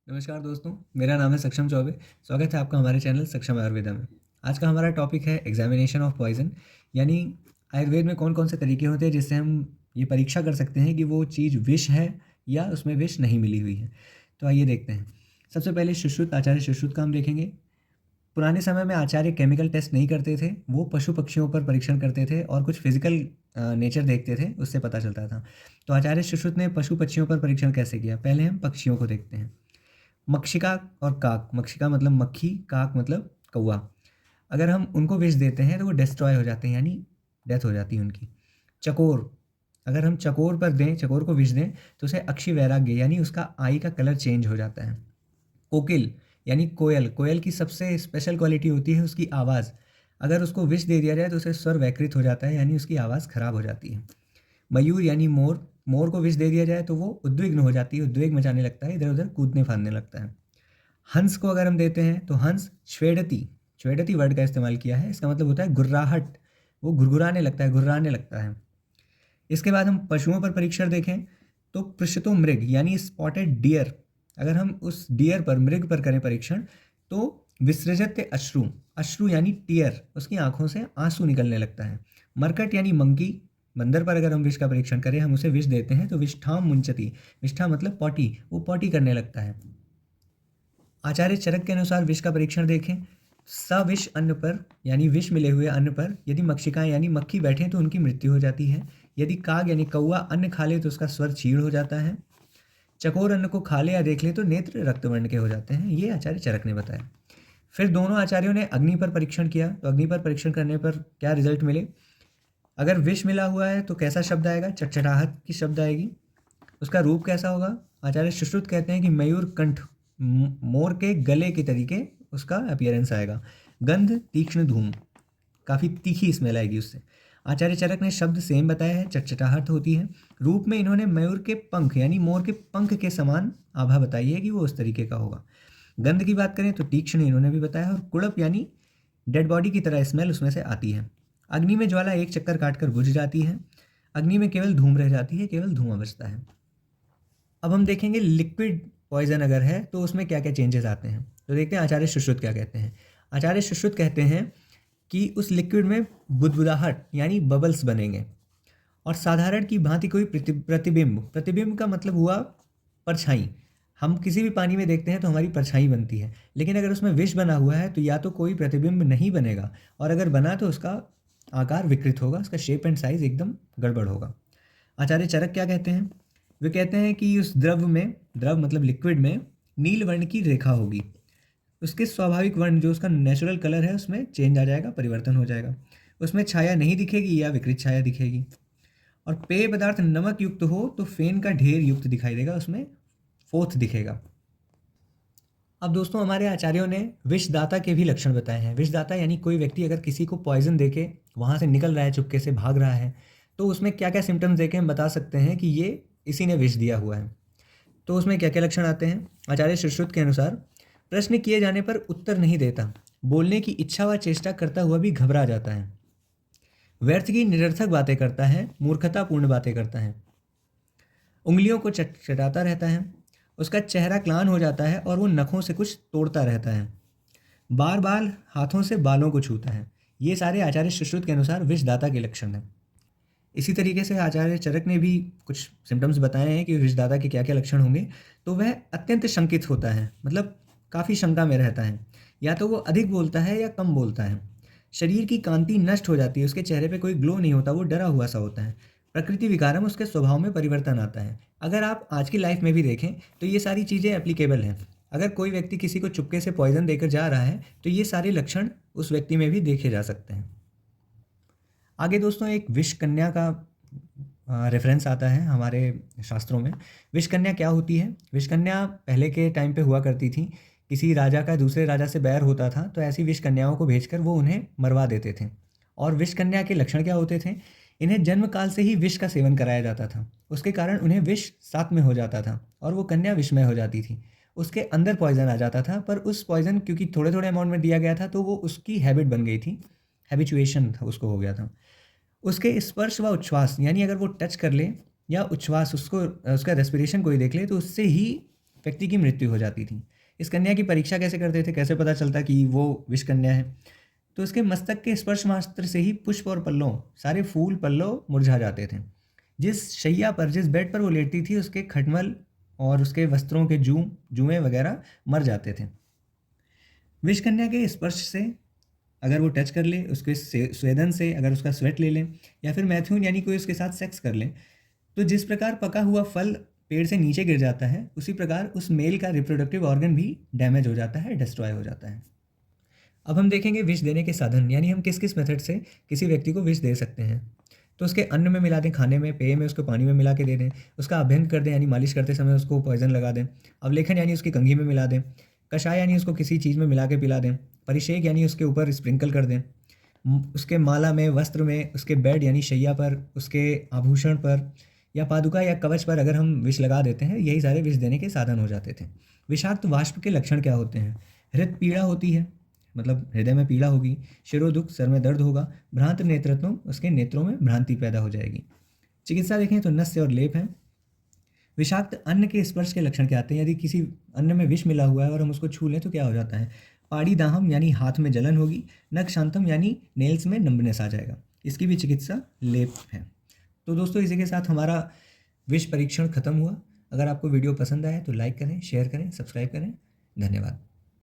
नमस्कार दोस्तों, मेरा नाम है सक्षम चौबे। स्वागत है आपका हमारे चैनल सक्षम आयुर्वेदा में। आज का हमारा टॉपिक है एग्जामिनेशन ऑफ पॉइज़न, यानी आयुर्वेद में कौन कौन से तरीके होते हैं जिससे हम ये परीक्षा कर सकते हैं कि वो चीज़ विष है या उसमें विष नहीं मिली हुई है। तो आइए देखते हैं। सबसे पहले सुश्रुत, आचार्य सुश्रुत का हम देखेंगे। पुराने समय में आचार्य केमिकल टेस्ट नहीं करते थे, वो पशु पक्षियों पर परीक्षण करते थे और कुछ फिजिकल नेचर देखते थे, उससे पता चलता था। तो आचार्य सुश्रुत ने पशु पक्षियों पर परीक्षण कैसे किया, पहले हम पक्षियों को देखते हैं। मक्षिका और काक, मक्षिका मतलब मक्खी, काक मतलब कौवा। अगर हम उनको विष देते हैं तो वो डिस्ट्रॉय हो जाते हैं, यानी डेथ हो जाती है उनकी। चकोर, अगर हम चकोर पर दें, चकोर को विष दें तो उसे अक्षी वैराग्य यानी उसका आई का कलर चेंज हो जाता है। कोकिल यानी कोयल, कोयल की सबसे स्पेशल क्वालिटी होती है उसकी आवाज़। अगर उसको विष दे दिया जाए तो उसे स्वर वैकृत हो जाता है, यानी उसकी आवाज़ खराब हो जाती है। मयूर यानी मोर, मोर को विष दे दिया जाए तो वो उद्विग्न हो जाती है, उद्वेग मचाने लगता है, इधर उधर कूदने फांदने लगता है। हंस को अगर हम देते हैं तो हंस श्वेडती, श्वेडती वर्ड का इस्तेमाल किया है, इसका मतलब होता है गुर्राहट, वो गुरगुराने लगता है, गुर्राने लगता है। इसके बाद हम पशुओं पर परीक्षण देखें तो पृष्ठतो मृग यानी स्पॉटेड डियर, अगर हम उस डियर पर, मृग पर करें परीक्षण तो विसृजत अश्रु, अश्रु यानी टीयर, उसकी आंखों से आंसू निकलने लगता है। मरकट यानी मंकी, बंदर पर अगर हम विष का परीक्षण करें, हम उसे विष देते हैं तो विष्ठाम मुंचती, विष्ठा मतलब पॉटी, वो पॉटी करने लगता है। आचार्य चरक के अनुसार विष का परीक्षण देखें, सविष अन्न पर यानी विष मिले हुए अन्न पर यदि मक्षिकाएं यानी मक्खी बैठे तो उनकी मृत्यु हो जाती है। यदि काग यानी कौवा अन्न खा ले तो उसका स्वर चीड़ हो जाता है। चकोर अन्न को खा ले या देख ले तो नेत्र रक्तवर्ण के हो जाते हैं, ये आचार्य चरक ने बताया। फिर दोनों आचार्यों ने अग्नि पर परीक्षण किया, तो अग्नि पर परीक्षण करने पर क्या रिजल्ट मिले। अगर विष मिला हुआ है तो कैसा शब्द आएगा, चटचटाहट की शब्द आएगी। उसका रूप कैसा होगा, आचार्य सुश्रुत कहते हैं कि मयूर कंठ, मोर के गले के तरीके उसका अपीयरेंस आएगा। गंध तीक्ष्ण धूम, काफ़ी तीखी स्मेल आएगी उससे। आचार्य चरक ने शब्द सेम बताया है, चटचटाहट होती है। रूप में इन्होंने मयूर के पंख यानी मोर के पंख के समान आभा बताई है कि वो उस तरीके का होगा। गंध की बात करें तो तीक्ष्ण इन्होंने भी बताया, और कुड़प यानी डेड बॉडी की तरह स्मेल उसमें से आती है। अग्नि में ज्वाला एक चक्कर काटकर बुझ जाती है, अग्नि में केवल धूम रह जाती है, केवल धुआं बचता है। अब हम देखेंगे लिक्विड पॉइजन अगर है तो उसमें क्या क्या चेंजेस आते हैं। तो देखते हैं आचार्य सुश्रुत क्या कहते हैं। आचार्य सुश्रुत कहते हैं कि उस लिक्विड में बुदबुदाहट यानी बबल्स बनेंगे, और साधारण की भांति कोई प्रतिबिंब, प्रतिबिंब का मतलब हुआ परछाई। हम किसी भी पानी में देखते हैं तो हमारी परछाई बनती है, लेकिन अगर उसमें विष बना हुआ है तो या तो कोई प्रतिबिंब नहीं बनेगा, और अगर बना तो उसका आकार विकृत होगा, उसका शेप एंड साइज एकदम गड़बड़ होगा। आचार्य चरक क्या कहते हैं, वे कहते हैं कि उस द्रव में, द्रव मतलब लिक्विड में नील वर्ण की रेखा होगी, उसके स्वाभाविक वर्ण जो उसका नेचुरल कलर है उसमें चेंज आ जाएगा, परिवर्तन हो जाएगा। उसमें छाया नहीं दिखेगी या विकृत छाया दिखेगी। और पेय पदार्थ नमक युक्त हो तो फेन का ढेर युक्त दिखाई देगा, उसमें फोथ दिखेगा। अब दोस्तों हमारे आचार्यों ने विषदाता के भी लक्षण बताए हैं। विषदाता यानी कोई व्यक्ति अगर किसी को पॉइजन देके वहाँ से निकल रहा है, चुपके से भाग रहा है, तो उसमें क्या क्या सिम्टम्स देके हम बता सकते हैं कि ये इसी ने विष दिया हुआ है। तो उसमें क्या क्या लक्षण आते हैं। आचार्य सुश्रुत के अनुसार प्रश्न किए जाने पर उत्तर नहीं देता, बोलने की इच्छा व चेष्टा करता हुआ भी घबरा जाता है, व्यर्थ की निरर्थक बातें करता है, मूर्खतापूर्ण बातें करता है, उंगलियों को चटाता रहता है, उसका चेहरा क्लान हो जाता है और वो नखों से कुछ तोड़ता रहता है, बार बार हाथों से बालों को छूता है। ये सारे आचार्य सुश्रुत के अनुसार विषदाता के लक्षण हैं। इसी तरीके से आचार्य चरक ने भी कुछ सिम्टम्स बताए हैं कि विषदाता के क्या क्या लक्षण होंगे। तो वह अत्यंत शंकित होता है, मतलब काफ़ी शंका में रहता है, या तो वो अधिक बोलता है या कम बोलता है। शरीर की कांति नष्ट हो जाती है, उसके चेहरे पे कोई ग्लो नहीं होता, वो डरा हुआ सा होता है। प्रकृति विकारम, उसके स्वभाव में परिवर्तन आता है। अगर आप आज की लाइफ में भी देखें तो ये सारी चीज़ें एप्लीकेबल हैं। अगर कोई व्यक्ति किसी को चुपके से पॉइजन देकर जा रहा है तो ये सारे लक्षण उस व्यक्ति में भी देखे जा सकते हैं। आगे दोस्तों एक विष कन्या का रेफरेंस आता है हमारे शास्त्रों में। विष कन्या क्या होती है। विष कन्या पहले के टाइम पे हुआ करती थी, किसी राजा का दूसरे राजा से बैर होता था तो ऐसी विष कन्याओं को भेजकर वो उन्हें मरवा देते थे। और विष कन्या के लक्षण क्या होते थे, इन्हें जन्म काल से ही विष का सेवन कराया जाता था, उसके कारण उन्हें विष साथ में हो जाता था और वो कन्या विषमय हो जाती थी। उसके अंदर पॉइजन आ जाता था, पर उस पॉइजन क्योंकि थोड़े थोड़े अमाउंट में दिया गया था तो वो उसकी हैबिट बन गई थी, हैबिचुएशन उसको हो गया था। उसके स्पर्श व उच्छ्वास यानी अगर वो टच कर ले या उच्छ्वास, उसको उसका रेस्पिरेशन कोई देख ले तो उससे ही व्यक्ति की मृत्यु हो जाती थी। इस कन्या की परीक्षा कैसे करते थे, कैसे पता चलता कि वो विष कन्या है? तो उसके मस्तक के स्पर्श मात्र से ही पुष्प और पल्लव, सारे फूल पल्लव मुरझा जाते थे। जिस शैया पर, जिस बेड पर वो लेटती थी, उसके खटमल और उसके वस्त्रों के जुएं वगैरह मर जाते थे। विष कन्या के स्पर्श से, अगर वो टच कर ले, उसके स्वेदन से, अगर उसका स्वेट ले लें, या फिर मैथ्यून यानी कोई उसके साथ सेक्स कर लें, तो जिस प्रकार पका हुआ फल पेड़ से नीचे गिर जाता है, उसी प्रकार उस मेल का रिप्रोडक्टिव ऑर्गन भी डैमेज हो जाता है, डिस्ट्रॉय हो जाता है। अब हम देखेंगे विष देने के साधन, यानी हम किस किस मेथड से किसी व्यक्ति को विष दे सकते हैं। तो उसके अन्न में मिला दें, खाने में, पेय में, उसको पानी में मिला के दे दें, उसका अभ्यंग कर दें यानी मालिश करते समय उसको पॉइजन लगा दें, अवलेखन यानी उसकी कंघी में मिला दें, कषाय यानी उसको किसी चीज़ में मिला के पिला दें, परिषेक यानी उसके ऊपर स्प्रिंकल कर दें, उसके माला में, वस्त्र में, उसके बेड यानी शैया पर, उसके आभूषण पर या पादुका या कवच पर अगर हम विष लगा देते हैं, यही सारे विष देने के साधन हो जाते थे। विषाक्त वाष्प के लक्षण क्या होते हैं? हृदय पीड़ा होती है, मतलब हृदय में पीड़ा होगी, शिरोदुख, सर में दर्द होगा, भ्रांत नेत्रत्व, उसके नेत्रों में भ्रांति पैदा हो जाएगी। चिकित्सा देखें तो नस्य और लेप है। विषाक्त अन्न के स्पर्श के लक्षण क्या आते हैं? यदि किसी अन्न में विष मिला हुआ है और हम उसको छू लें तो क्या हो जाता है? पाड़ी दाहम यानी हाथ में जलन होगी, नख शांतम यानी नेल्स में नंबनेस आ जाएगा। इसकी भी चिकित्सा लेप है। तो दोस्तों, इसी के साथ हमारा विष परीक्षण खत्म हुआ। अगर आपको वीडियो पसंद आए तो लाइक करें, शेयर करें, सब्सक्राइब करें। धन्यवाद।